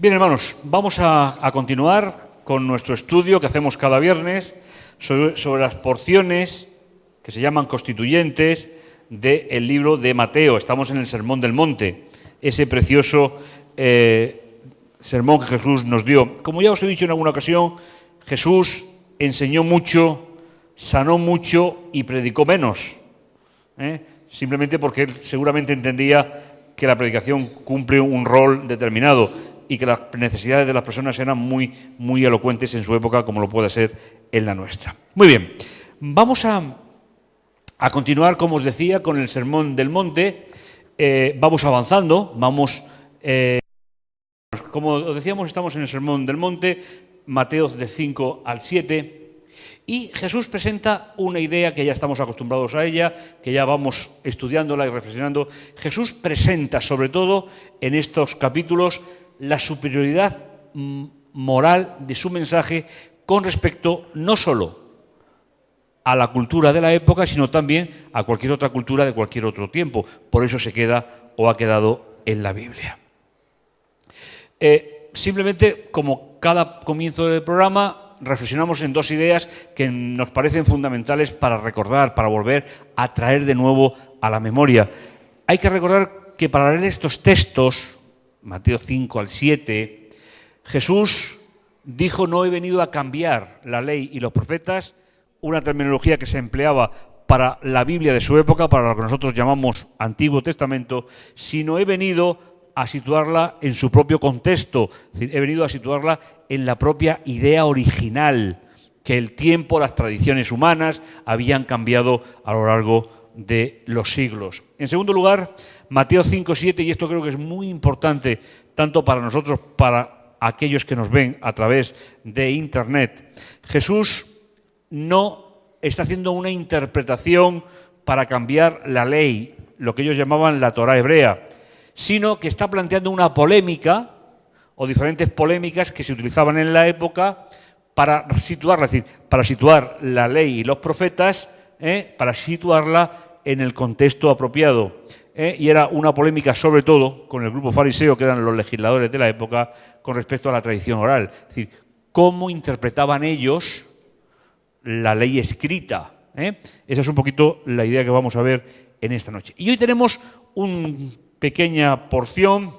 Bien, hermanos, vamos a continuar con nuestro estudio que hacemos cada viernes sobre las porciones que se llaman constituyentes del libro de Mateo. Estamos en el Sermón del Monte, ese precioso sermón que Jesús nos dio. Como ya os he dicho en alguna ocasión, Jesús enseñó mucho, sanó mucho y predicó menos, simplemente porque él seguramente entendía que la predicación cumple un rol determinado y que las necesidades de las personas eran muy elocuentes en su época, como lo puede ser en la nuestra. Muy bien, vamos a continuar, como os decía, con el Sermón del Monte. Vamos avanzando, como os decíamos, estamos en el Sermón del Monte, Mateo de 5 al 7, y Jesús presenta una idea que ya estamos acostumbrados a ella, que ya vamos estudiándola y reflexionando. Jesús presenta, sobre todo en estos capítulos, la superioridad moral de su mensaje con respecto no solo a la cultura de la época, sino también a cualquier otra cultura de cualquier otro tiempo. Por eso se queda o ha quedado en la Biblia. Simplemente, como cada comienzo del programa, reflexionamos en dos ideas que nos parecen fundamentales para recordar, para volver a traer de nuevo a la memoria. Hay que recordar que para leer estos textos, Mateo 5 al 7, Jesús dijo: no he venido a cambiar la ley y los profetas, una terminología que se empleaba para la Biblia de su época, para lo que nosotros llamamos Antiguo Testamento, sino he venido a situarla en su propio contexto, es decir, he venido a situarla en la propia idea original, que el tiempo, las tradiciones humanas habían cambiado a lo largo de los siglos. En segundo lugar, Mateo 5, 7, y esto creo que es muy importante, tanto para nosotros, para aquellos que nos ven a través de Internet. Jesús no está haciendo una interpretación para cambiar la ley, lo que ellos llamaban la Torá hebrea, sino que está planteando una polémica o diferentes polémicas que se utilizaban en la época para situarla, es decir, para situar la ley y los profetas, para situarla en el contexto apropiado. Y era una polémica sobre todo con el grupo fariseo, que eran los legisladores de la época, con respecto a la tradición oral. Es decir, cómo interpretaban ellos la ley escrita. Esa es un poquito la idea que vamos a ver en esta noche. Y hoy tenemos una pequeña porción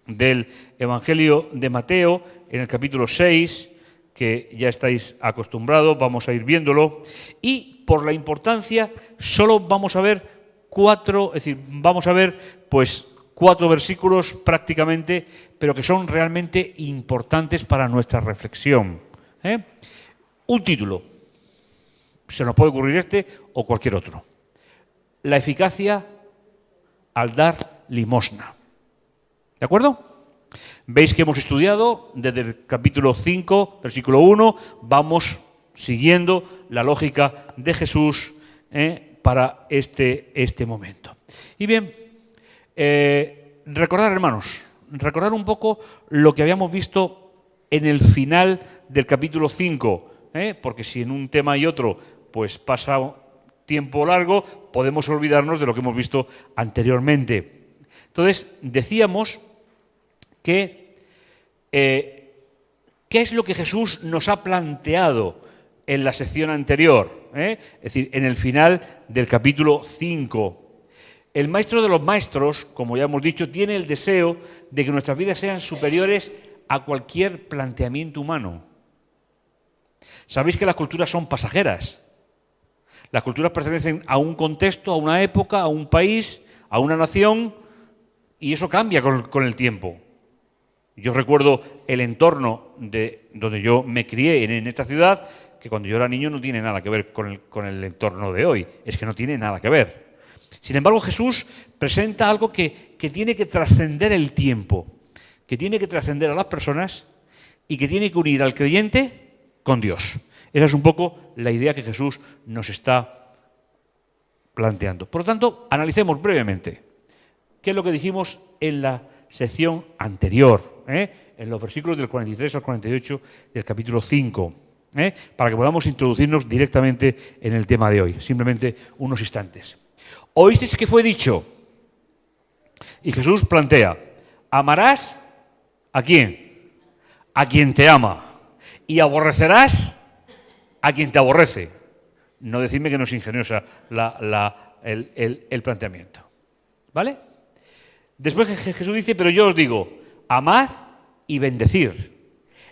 del Evangelio de Mateo, en el capítulo 6, que ya estáis acostumbrados, vamos a ir viéndolo, y por la importancia solo vamos a ver cuatro versículos prácticamente, pero que son realmente importantes para nuestra reflexión. Un título, se nos puede ocurrir este o cualquier otro: la eficacia al dar limosna. ¿De acuerdo? Veis que hemos estudiado desde el capítulo 5, versículo 1, vamos siguiendo la lógica de Jesús para este momento. Y bien, recordar, hermanos, recordar un poco lo que habíamos visto en el final del capítulo 5, porque si en un tema y otro pues pasa tiempo largo, podemos olvidarnos de lo que hemos visto anteriormente. Entonces, decíamos que ¿qué es lo que Jesús nos ha planteado en la sección anterior? Es decir, en el final del capítulo 5. El maestro de los maestros, como ya hemos dicho, tiene el deseo de que nuestras vidas sean superiores a cualquier planteamiento humano. Sabéis que las culturas son pasajeras. Las culturas pertenecen a un contexto, a una época, a un país, a una nación, y eso cambia con el tiempo. Yo recuerdo el entorno de donde yo me crié en esta ciudad, que cuando yo era niño no tiene nada que ver con el entorno de hoy. Es que no tiene nada que ver. Sin embargo, Jesús presenta algo que tiene que trascender el tiempo, que tiene que trascender a las personas y que tiene que unir al creyente con Dios. Esa es un poco la idea que Jesús nos está planteando. Por lo tanto, analicemos brevemente qué es lo que dijimos en la sección anterior, en los versículos del 43 al 48 del capítulo 5, para que podamos introducirnos directamente en el tema de hoy. Simplemente unos instantes. Oísteis que fue dicho, y Jesús plantea: ¿amarás a quién? a quien te ama y aborrecerás a quien te aborrece. No decidme que no es ingeniosa el planteamiento. ¿Vale? Después Jesús dice, pero yo os digo, amad y bendecir.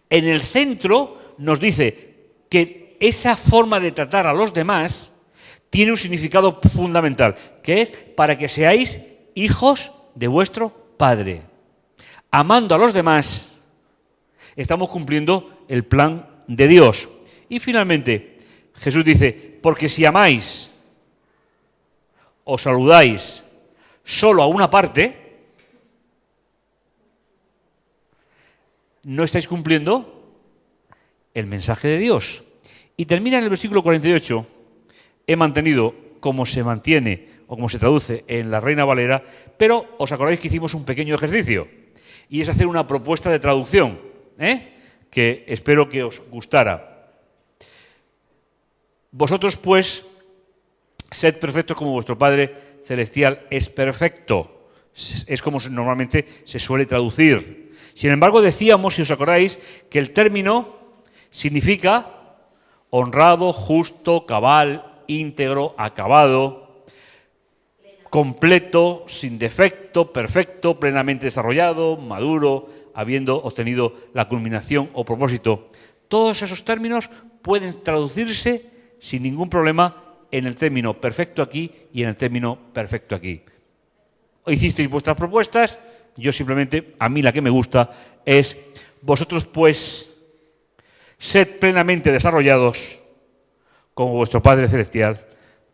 En el centro nos dice que esa forma de tratar a los demás tiene un significado fundamental, que es para que seáis hijos de vuestro Padre. Amando a los demás, estamos cumpliendo el plan de Dios. Y finalmente, Jesús dice, porque si amáis o saludáis solo a una parte, no estáis cumpliendo el mensaje de Dios. Y termina en el versículo 48, he mantenido como se mantiene o como se traduce en la Reina Valera, pero os acordáis que hicimos un pequeño ejercicio, y es hacer una propuesta de traducción, que espero que os gustara. Vosotros, pues, sed perfectos como vuestro Padre Celestial es perfecto. Es como normalmente se suele traducir. Sin embargo, decíamos, si os acordáis, que el término significa honrado, justo, cabal, íntegro, acabado, completo, sin defecto, perfecto, plenamente desarrollado, maduro, habiendo obtenido la culminación o propósito. Todos esos términos pueden traducirse sin ningún problema en el término perfecto aquí y en el término perfecto aquí. Hicisteis vuestras propuestas, yo simplemente, a mí la que me gusta es, vosotros pues, sed plenamente desarrollados como vuestro Padre Celestial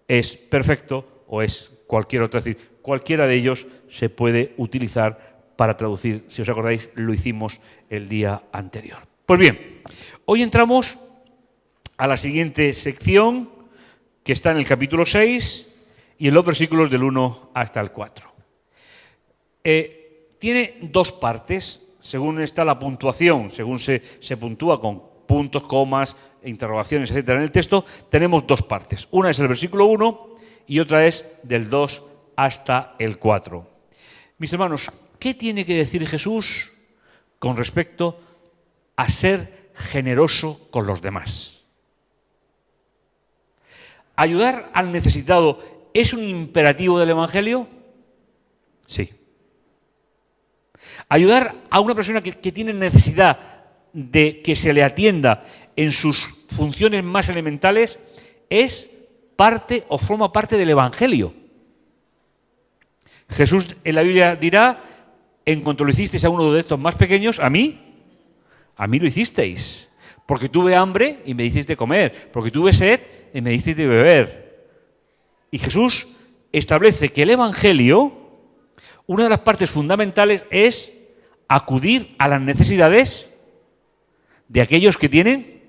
es perfecto o es cualquier otro. Es decir, cualquiera de ellos se puede utilizar para traducir. Si os acordáis, lo hicimos el día anterior. Pues bien, hoy entramos a la siguiente sección que está en el capítulo 6 y en los versículos del 1 hasta el 4. Tiene dos partes, según está la puntuación, según se puntúa con puntos, comas, interrogaciones, etcétera. En el texto tenemos dos partes. Una es el versículo 1 y otra es del 2 hasta el 4. Mis hermanos, ¿qué tiene que decir Jesús con respecto a ser generoso con los demás? ¿Ayudar al necesitado es un imperativo del Evangelio? Sí. ¿Ayudar a una persona que tiene necesidad de que se le atienda en sus funciones más elementales es parte o forma parte del Evangelio? Jesús en la Biblia dirá, en cuanto lo hicisteis a uno de estos más pequeños, a mí lo hicisteis. Porque tuve hambre y me disteis de comer, porque tuve sed y me disteis de beber. Y Jesús establece que el Evangelio, una de las partes fundamentales es acudir a las necesidades de aquellos que tienen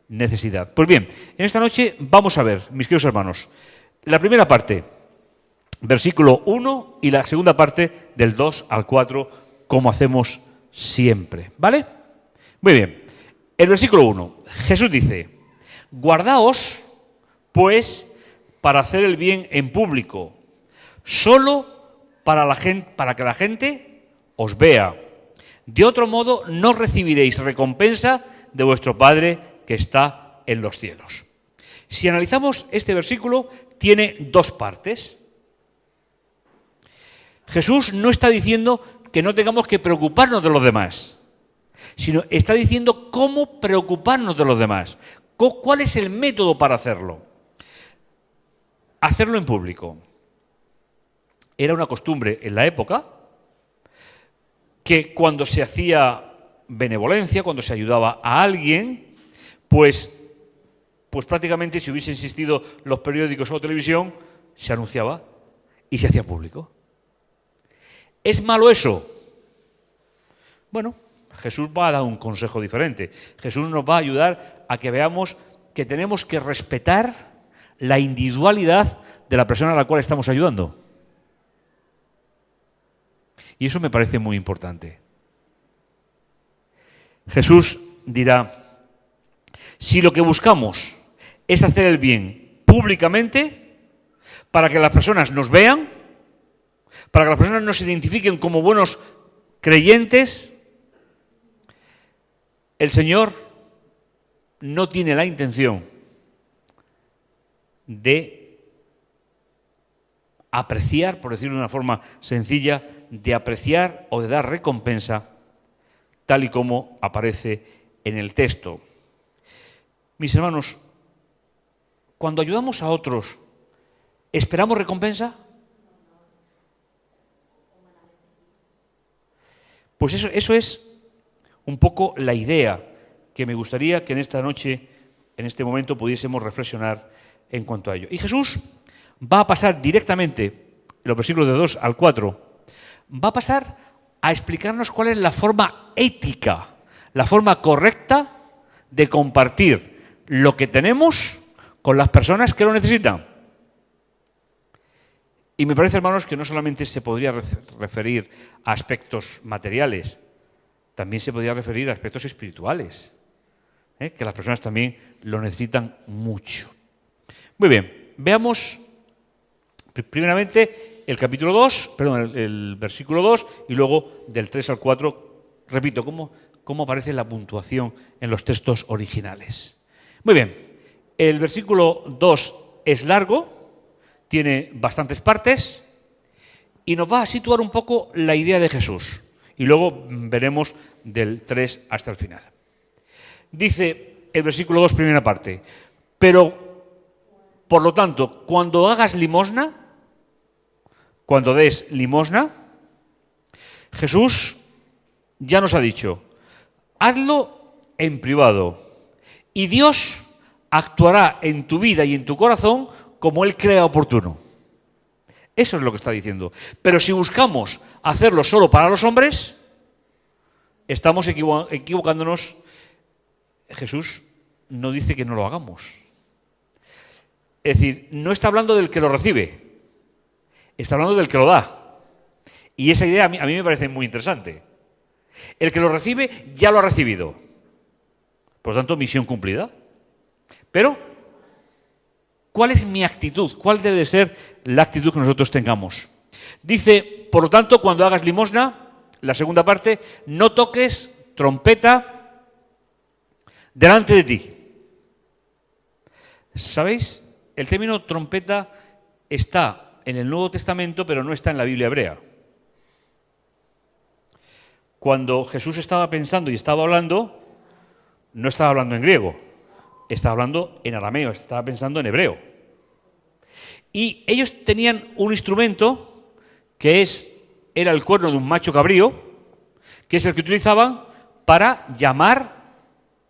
necesidad. Pues bien, en esta noche vamos a ver, mis queridos hermanos, la primera parte, versículo 1, y la segunda parte del 2 al 4, como hacemos siempre. ¿Vale? Muy bien. El versículo 1, Jesús dice, guardaos, pues, para hacer el bien en público, solo para que la gente os vea. De otro modo, no recibiréis recompensa de vuestro Padre que está en los cielos. Si analizamos este versículo, tiene dos partes. Jesús no está diciendo que no tengamos que preocuparnos de los demás, sino está diciendo cómo preocuparnos de los demás. ¿Cuál es el método para hacerlo? Hacerlo en público. Era una costumbre en la época que cuando se hacía benevolencia, cuando se ayudaba a alguien, pues prácticamente si hubiese existido los periódicos o televisión, se anunciaba y se hacía público. ¿Es malo eso? Bueno, Jesús va a dar un consejo diferente. Jesús nos va a ayudar a que veamos que tenemos que respetar la individualidad de la persona a la cual estamos ayudando. Y eso me parece muy importante. Jesús dirá, si lo que buscamos es hacer el bien públicamente, para que las personas nos vean, para que las personas nos identifiquen como buenos creyentes, El Señor no tiene la intención de apreciar, por decirlo de una forma sencilla, de apreciar o de dar recompensa, tal y como aparece en el texto. Mis hermanos, cuando ayudamos a otros, ¿esperamos recompensa? Pues eso es un poco la idea que me gustaría que en esta noche, en este momento, pudiésemos reflexionar en cuanto a ello. Y Jesús va a pasar directamente, en los versículos de 2 al 4, va a pasar a explicarnos cuál es la forma ética, la forma correcta de compartir lo que tenemos con las personas que lo necesitan. Y me parece, hermanos, que no solamente se podría referir a aspectos materiales, también se podría referir a aspectos espirituales, que las personas también lo necesitan mucho. Muy bien, veamos primeramente el versículo 2 y luego del 3 al 4, repito, cómo aparece la puntuación en los textos originales. Muy bien, el versículo 2 es largo, tiene bastantes partes y nos va a situar un poco la idea de Jesús. Y luego veremos del 3 hasta el final. Dice el versículo 2, primera parte: pero, por lo tanto, cuando hagas limosna, cuando des limosna, Jesús ya nos ha dicho, hazlo en privado y Dios actuará en tu vida y en tu corazón como Él crea oportuno. Eso es lo que está diciendo. Pero si buscamos hacerlo solo para los hombres, estamos equivocándonos. Jesús no dice que no lo hagamos. Es decir, no está hablando del que lo recibe, está hablando del que lo da. Y esa idea a mí me parece muy interesante. El que lo recibe ya lo ha recibido. Por lo tanto, misión cumplida. Pero, ¿cuál es mi actitud? ¿Cuál debe de ser la actitud que nosotros tengamos? Dice, por lo tanto, cuando hagas limosna, la segunda parte, no toques trompeta delante de ti. ¿Sabéis? El término trompeta está en el Nuevo Testamento, pero no está en la Biblia hebrea. Cuando Jesús estaba pensando y estaba hablando, no estaba hablando en griego, estaba hablando en arameo, estaba pensando en hebreo. Y ellos tenían un instrumento que era el cuerno de un macho cabrío, que es el que utilizaban para llamar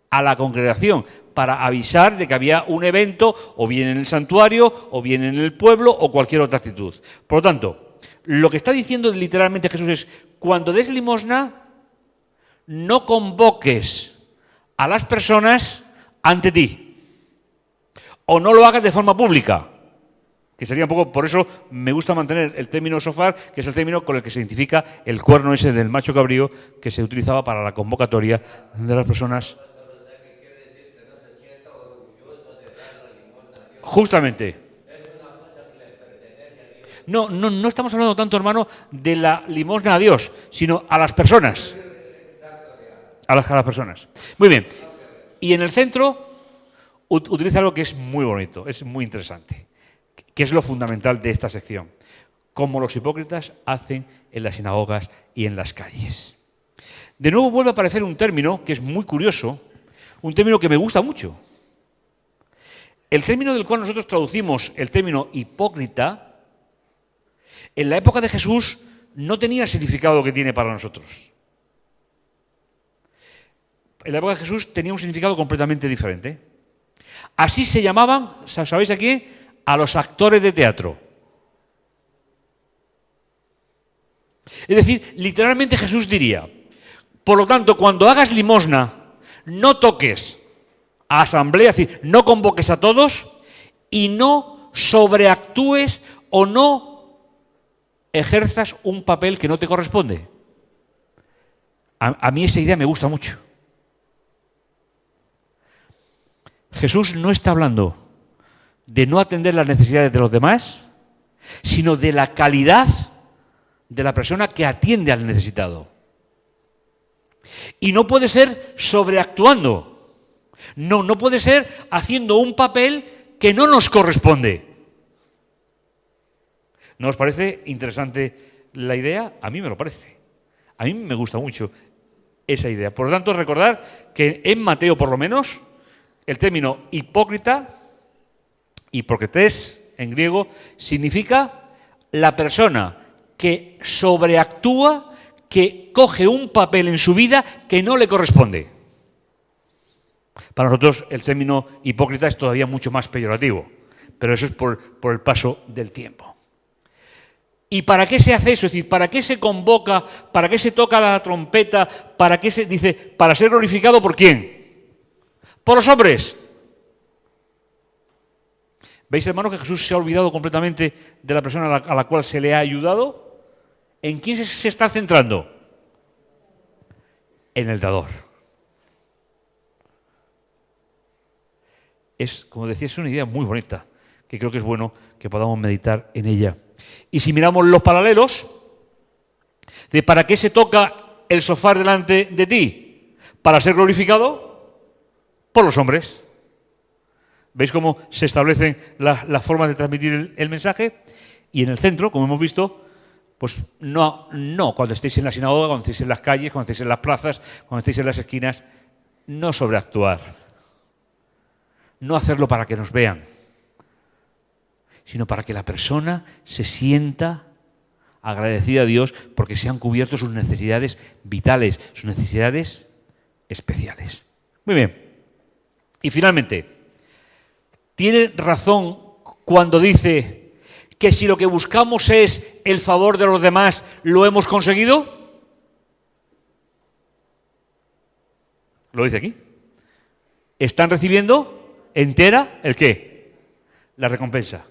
a la congregación, para avisar de que había un evento, o bien en el santuario, o bien en el pueblo, o cualquier otra actitud. Por lo tanto, lo que está diciendo literalmente Jesús es, cuando des limosna, no convoques a las personas ante ti, o no lo hagas de forma pública, que sería un poco, por eso me gusta mantener el término shofar, que es el término con el que se identifica el cuerno ese del macho cabrío que se utilizaba para la convocatoria de las personas. Justamente. No estamos hablando tanto, hermano, de la limosna a Dios, sino a las personas. A las personas. Muy bien. Y en el centro utiliza algo que es muy bonito, es muy interesante, que es lo fundamental de esta sección. Como los hipócritas hacen en las sinagogas y en las calles. De nuevo vuelve a aparecer un término que es muy curioso, un término que me gusta mucho. El término del cual nosotros traducimos el término hipócrita, en la época de Jesús no tenía el significado que tiene para nosotros. En la época de Jesús tenía un significado completamente diferente. Así se llamaban, ¿sabéis aquí? A los actores de teatro. Es decir, literalmente Jesús diría, por lo tanto, cuando hagas limosna, no toques a asamblea, es decir, no convoques a todos y no sobreactúes o no ejerzas un papel que no te corresponde. A mí esa idea me gusta mucho. Jesús no está hablando de no atender las necesidades de los demás, sino de la calidad de la persona que atiende al necesitado. Y no puede ser sobreactuando. No puede ser haciendo un papel que no nos corresponde. ¿No os parece interesante la idea? A mí me lo parece. A mí me gusta mucho esa idea. Por lo tanto, recordar que en Mateo, por lo menos, el término hipócrita, hipócrites en griego, significa la persona que sobreactúa, que coge un papel en su vida que no le corresponde. Para nosotros el término hipócrita es todavía mucho más peyorativo, pero eso es por el paso del tiempo. ¿Y para qué se hace eso? Es decir, ¿para qué se convoca? ¿Para qué se toca la trompeta? ¿Para qué se dice? ¿Para ser glorificado por quién? Por los hombres. ¿Veis, hermanos, que Jesús se ha olvidado completamente de la persona a la cual se le ha ayudado? ¿En quién se está centrando? En el dador. Es, como decía, es una idea muy bonita, que creo que es bueno que podamos meditar en ella. Y si miramos los paralelos, de ¿para qué se toca el shofar delante de ti? Para ser glorificado por los hombres. ¿Veis cómo se establecen las formas de transmitir el mensaje? Y en el centro, como hemos visto, pues no cuando estéis en la sinagoga, cuando estéis en las calles, cuando estéis en las plazas, cuando estéis en las esquinas, no sobreactuar. No hacerlo para que nos vean, sino para que la persona se sienta agradecida a Dios porque se han cubierto sus necesidades vitales, sus necesidades especiales. Muy bien. Y finalmente, ¿tiene razón cuando dice que si lo que buscamos es el favor de los demás, lo hemos conseguido? Lo dice aquí. ¿Están recibiendo entera el qué? La recompensa.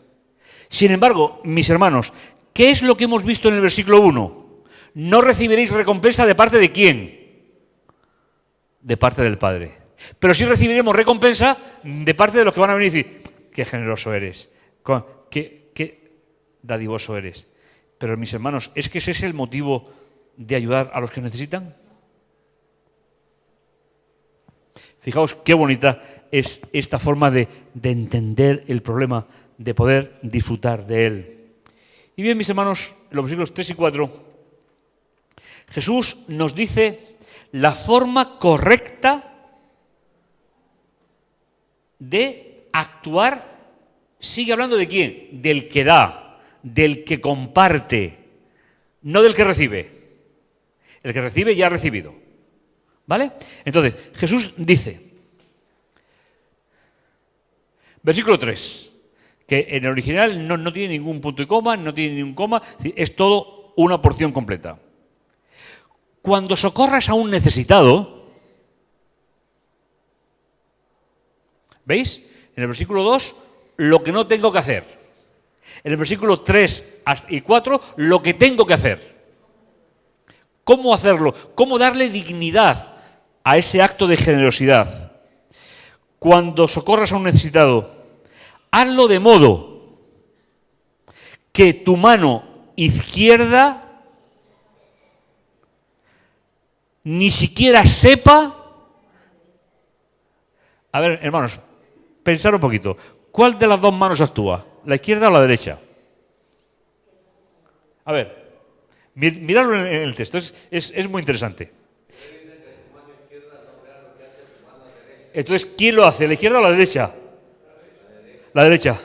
Sin embargo, mis hermanos, ¿qué es lo que hemos visto en el versículo 1? No recibiréis recompensa de parte de quién. De parte del Padre. Pero sí recibiremos recompensa de parte de los que van a venir y decir, qué generoso eres, qué dadivoso eres. Pero mis hermanos, ¿es que ese es el motivo de ayudar a los que necesitan? Fijaos qué bonita es esta forma de entender el problema, de poder disfrutar de él. Y bien, mis hermanos, en los versículos 3 y 4, Jesús nos dice la forma correcta de actuar. Sigue hablando de quién, del que da, del que comparte, no del que recibe. El que recibe ya ha recibido. ¿Vale? Entonces, Jesús dice, versículo 3, que en el original no tiene ningún punto y coma, no tiene ningún coma, es todo una porción completa. Cuando socorras a un necesitado, ¿veis? En el versículo 2, lo que no tengo que hacer. En el versículo 3 y 4, lo que tengo que hacer. ¿Cómo hacerlo? ¿Cómo darle dignidad a ese acto de generosidad? Cuando socorras a un necesitado, hazlo de modo que tu mano izquierda ni siquiera sepa. A ver, hermanos, pensar un poquito. ¿Cuál de las dos manos actúa? ¿La izquierda o la derecha? A ver, miradlo en el texto, es muy interesante. Entonces, ¿quién lo hace? ¿La izquierda o la derecha? La derecha.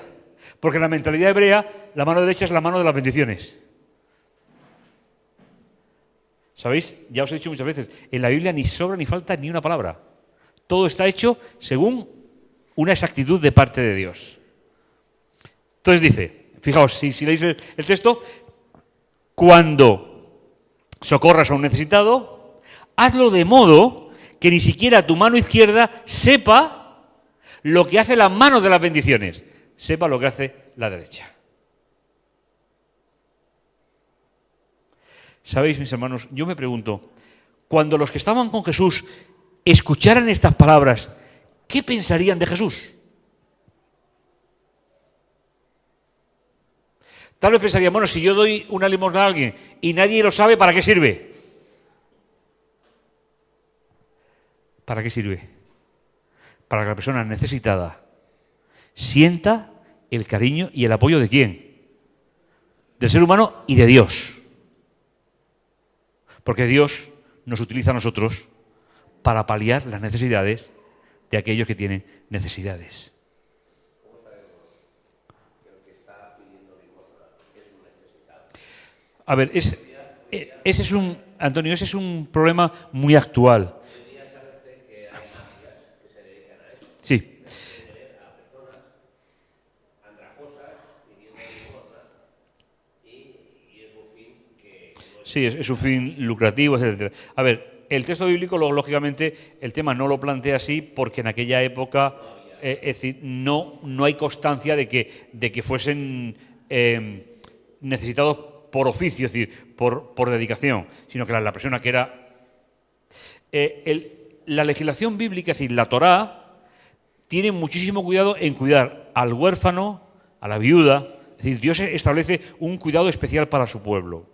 Porque en la mentalidad hebrea, la mano derecha es la mano de las bendiciones. ¿Sabéis? Ya os he dicho muchas veces, en la Biblia ni sobra ni falta ni una palabra. Todo está hecho según una exactitud de parte de Dios. Entonces dice, fijaos, si leéis el texto, cuando socorras a un necesitado, hazlo de modo que ni siquiera tu mano izquierda sepa lo que hace la mano de las bendiciones, sepa lo que hace la derecha. ¿Sabéis, mis hermanos? Yo me pregunto, cuando los que estaban con Jesús escucharan estas palabras, ¿qué pensarían de Jesús? Tal vez pensarían, bueno, si yo doy una limosna a alguien y nadie lo sabe, ¿para qué sirve? ¿Para qué sirve? Para que la persona necesitada sienta el cariño y el apoyo ¿de quién? Del ser humano y de Dios. Porque Dios nos utiliza a nosotros para paliar las necesidades de aquellos que tienen necesidades. A ver, Antonio, ese es un problema muy actual. Sí. Sí, es un fin lucrativo, etcétera. A ver, el texto bíblico, lógicamente, el tema no lo plantea así porque en aquella época, es decir, no hay constancia de que fuesen necesitados por oficio, es decir, por dedicación, sino que la persona que era... la legislación bíblica, es decir, la Torá, tiene muchísimo cuidado en cuidar al huérfano, a la viuda, es decir, Dios establece un cuidado especial para su pueblo.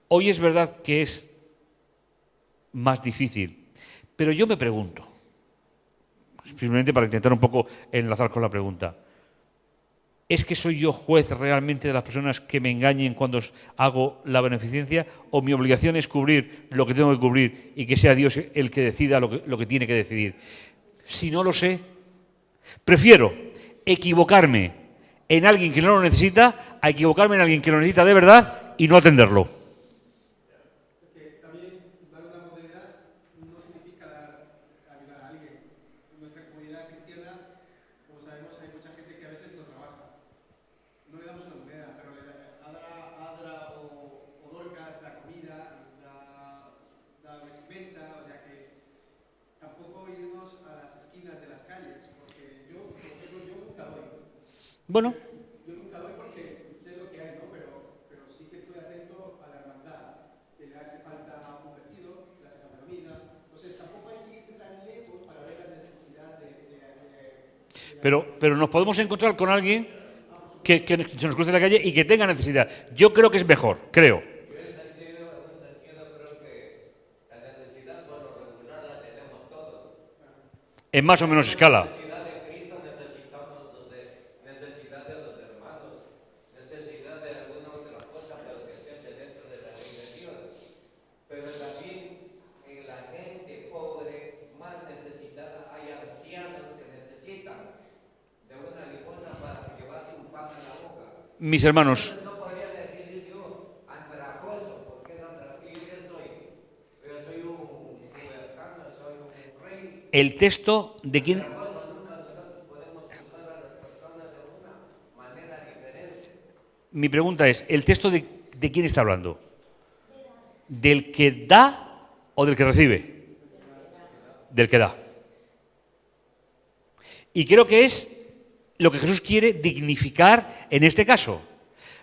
Hoy es verdad que es más difícil, pero yo me pregunto, simplemente para intentar un poco enlazar con la pregunta, ¿es que soy yo juez realmente de las personas que me engañen cuando hago la beneficencia o mi obligación es cubrir lo que tengo que cubrir y que sea Dios el que decida lo que tiene que decidir? Si no lo sé, prefiero equivocarme en alguien que no lo necesita a equivocarme en alguien que lo necesita de verdad y no atenderlo. Bueno. Yo nunca doy porque sé lo que hay, ¿no? Pero sí que estoy atento a la hermandad, que le hace falta un vestido, le hace falta comida. Entonces tampoco hay que irse tan lejos para ver la necesidad de Pero nos podemos encontrar con alguien que se nos cruce la calle y que tenga necesidad. Yo creo que es mejor, creo. Yo en sentido creo que la necesidad por lo regular la tenemos todos. En más o menos escala. Mis hermanos, No podría decir yo andrajoso, porque es andrajoso. ¿Yo qué soy? Yo soy un huercano, soy un rey. el texto de quién... Andrajoso, nunca nosotros podemos juzgar a las personas de una manera diferente. Mi pregunta es, ¿el texto de quién está hablando? ¿Del que da o del que recibe? Del que da. Y creo que es lo que Jesús quiere dignificar en este caso.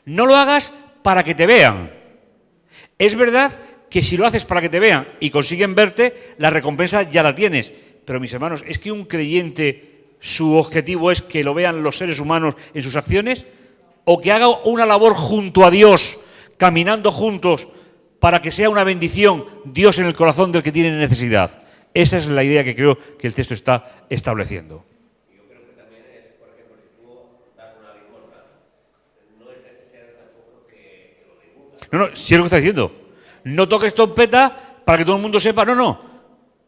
No lo hagas para que te vean. Es verdad que si lo haces para que te vean y consiguen verte, la recompensa ya la tienes. Pero mis hermanos, ¿es que un creyente su objetivo es que lo vean los seres humanos en sus acciones? ¿O que haga una labor junto a Dios, caminando juntos, para que sea una bendición Dios en el corazón del que tiene necesidad? Esa es la idea que creo que el texto está estableciendo. No, si es lo que está diciendo. No toques trompeta para que todo el mundo sepa. No.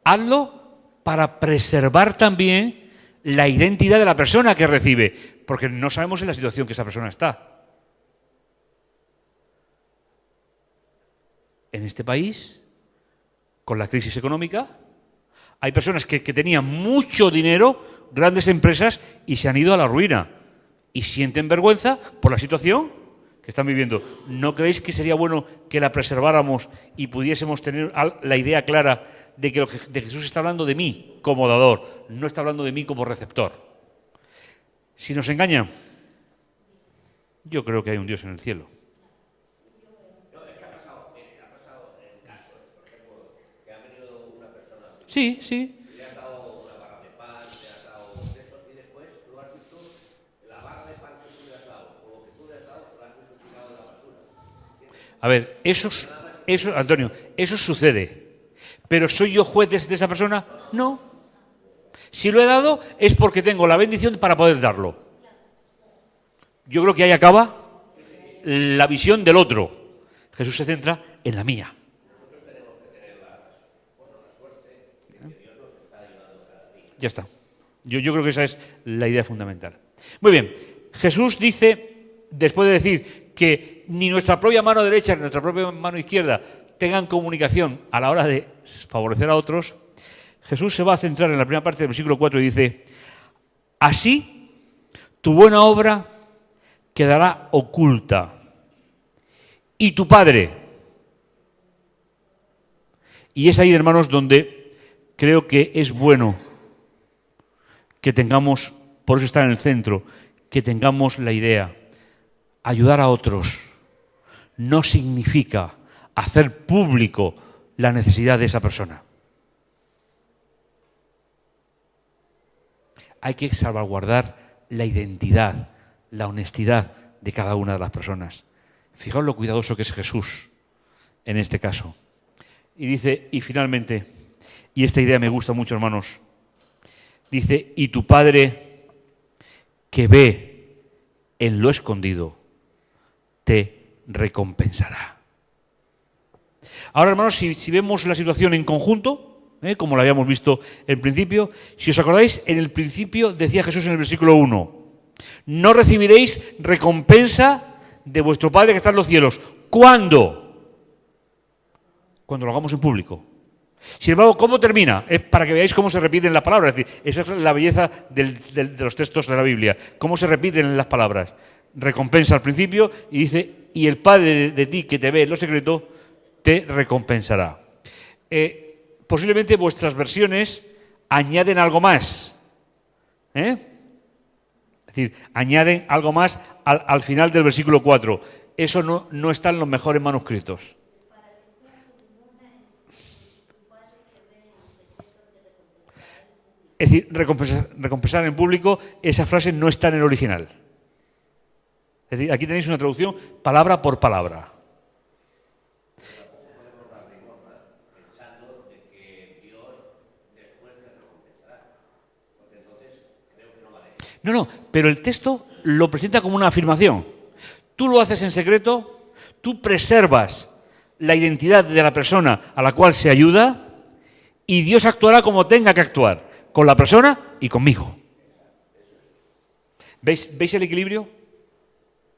Hazlo para preservar también la identidad de la persona que recibe, porque no sabemos en la situación que esa persona está. En este país, con la crisis económica, hay personas que tenían mucho dinero, grandes empresas, y se han ido a la ruina. Y sienten vergüenza por la situación que están viviendo. ¿No creéis que sería bueno que la preserváramos y pudiésemos tener la idea clara de que Jesús está hablando de mí como dador, no está hablando de mí como receptor? Si nos engañan, yo creo que hay un Dios en el cielo. Sí. Le has dado una barra de pan, le has dado eso, y después tú has visto la barra de pan que tú le has dado, o lo que tú le has dado, lo has visto tirado en la basura. A ver, eso, Antonio, eso sucede. ¿Pero soy yo juez de esa persona? No. Si lo he dado es porque tengo la bendición para poder darlo. Yo creo que ahí acaba la visión del otro. Jesús se centra en la mía. Ya está. Yo creo que esa es la idea fundamental. Muy bien. Jesús dice, después de decir que ni nuestra propia mano derecha ni nuestra propia mano izquierda tengan comunicación a la hora de favorecer a otros, Jesús se va a centrar en la primera parte del versículo 4 y dice: así tu buena obra quedará oculta y tu Padre. Y es ahí, hermanos, donde creo que es bueno que tengamos, por eso está en el centro, que tengamos la idea. Ayudar a otros no significa hacer público la necesidad de esa persona. Hay que salvaguardar la identidad, la honestidad de cada una de las personas. Fijaos lo cuidadoso que es Jesús en este caso. Y dice, y finalmente, y esta idea me gusta mucho, hermanos, dice, y tu Padre que ve en lo escondido, te recompensará. Ahora, hermanos, si vemos la situación en conjunto, como lo habíamos visto en principio, si os acordáis, en el principio decía Jesús en el versículo 1, no recibiréis recompensa de vuestro Padre que está en los cielos. ¿Cuándo? Cuando lo hagamos en público. Sin embargo, ¿cómo termina? Es para que veáis cómo se repiten las palabras. Es decir, esa es la belleza de los textos de la Biblia. Cómo se repiten las palabras. Recompensa al principio y dice, y el Padre de ti que te ve en lo secreto te recompensará. Posiblemente vuestras versiones añaden algo más. Es decir, añaden algo más al final del versículo 4. Eso no está en los mejores manuscritos. Es decir, recompensar en público, esa frase no está en el original. Es decir, aquí tenéis una traducción palabra por palabra. No, pero el texto lo presenta como una afirmación. Tú lo haces en secreto, tú preservas la identidad de la persona a la cual se ayuda y Dios actuará como tenga que actuar, con la persona y conmigo. ¿Veis el equilibrio,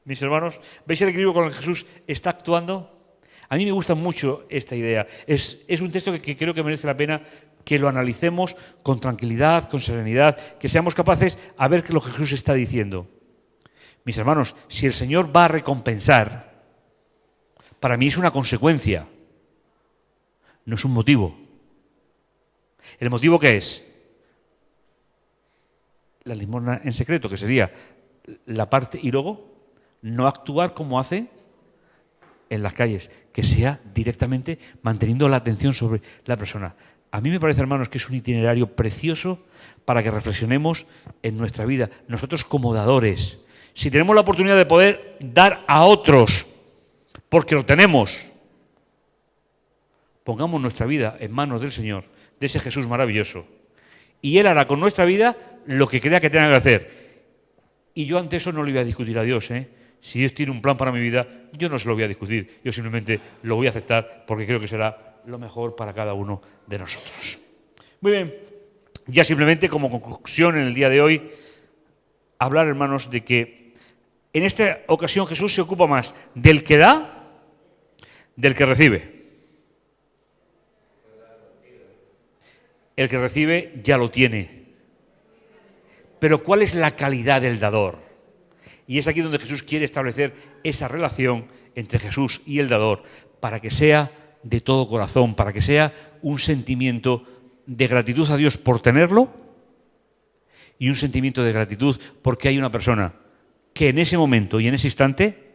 mis hermanos? ¿Veis el equilibrio con el que Jesús está actuando? A mí me gusta mucho esta idea. Es un texto que creo que merece la pena que lo analicemos con tranquilidad, con serenidad, que seamos capaces a ver lo que Jesús está diciendo. Mis hermanos, si el Señor va a recompensar, para mí es una consecuencia, no es un motivo. ¿El motivo qué es? La limosna en secreto, que sería la parte, y luego no actuar como hace en las calles, que sea directamente manteniendo la atención sobre la persona. A mí me parece, hermanos, que es un itinerario precioso para que reflexionemos en nuestra vida. Nosotros como dadores, si tenemos la oportunidad de poder dar a otros, porque lo tenemos, pongamos nuestra vida en manos del Señor, de ese Jesús maravilloso. Y Él hará con nuestra vida lo que crea que tenga que hacer. Y yo ante eso no le voy a discutir a Dios, Si Dios tiene un plan para mi vida, yo no se lo voy a discutir. Yo simplemente lo voy a aceptar porque creo que será lo mejor para cada uno de nosotros. Muy bien, ya simplemente como conclusión en el día de hoy, hablar, hermanos, de que en esta ocasión Jesús se ocupa más del que da, del que recibe. El que recibe ya lo tiene. Pero ¿cuál es la calidad del dador? Y es aquí donde Jesús quiere establecer esa relación entre Jesús y el dador para que sea de todo corazón, para que sea un sentimiento de gratitud a Dios por tenerlo y un sentimiento de gratitud porque hay una persona que en ese momento y en ese instante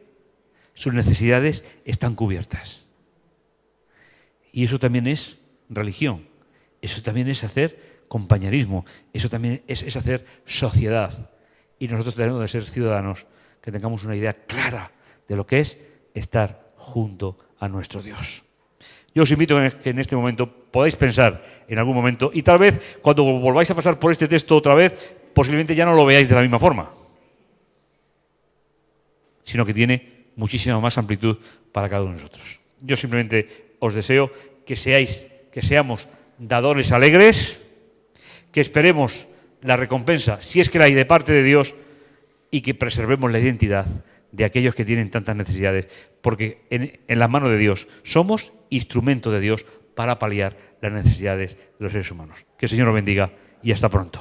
sus necesidades están cubiertas. Y eso también es religión, eso también es hacer compañerismo, eso también es hacer sociedad. Y nosotros tenemos que ser ciudadanos que tengamos una idea clara de lo que es estar junto a nuestro Dios. Yo os invito a que en este momento podáis pensar en algún momento y tal vez cuando volváis a pasar por este texto otra vez, posiblemente ya no lo veáis de la misma forma, sino que tiene muchísima más amplitud para cada uno de nosotros. Yo simplemente os deseo que seamos dadores alegres, que esperemos la recompensa, si es que la hay de parte de Dios, y que preservemos la identidad de aquellos que tienen tantas necesidades, porque en las manos de Dios somos instrumento de Dios para paliar las necesidades de los seres humanos. Que el Señor os bendiga y hasta pronto.